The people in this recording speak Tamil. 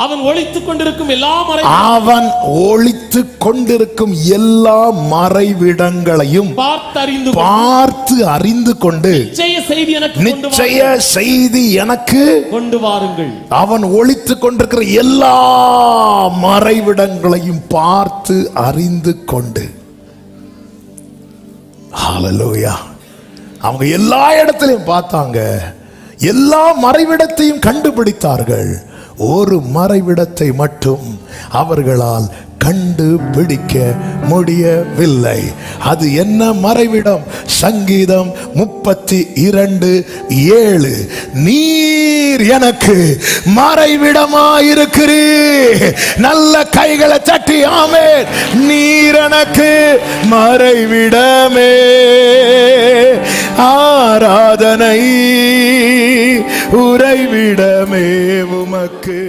அவன் ஒளித்துக் கொண்டிருக்கும் எல்லா மறைவிடங்களையும் பார்த்து அறிந்து கொண்டு நிச்சய செய்தி எனக்கு கொண்டு வாருங்கள். அவன் ஒளித்துக் கொண்டிருக்கிற எல்லா மறைவிடங்களையும் பார்த்து அறிந்து கொண்டு. ஹல்லேலூயா. அவங்க எல்லா இடத்திலையும் பார்த்தாங்க, எல்லா மறைவிடத்தையும் கண்டுபிடித்தார்கள். ஒரு மறைவிடத்தை மட்டும் அவர்களால் கண்டுபிடிக்க முடியவில்லை. அது என்ன மறைவிடம்? சங்கீதம் 32:7, நீர் எனக்கு மறைவிடமாயிருக்கிறீர். நல்ல கைகளை தட்டி ஆமென். நீர் எனக்கு மறைவிடமே. ஆராதனை உறைவிடமே உமக்கு.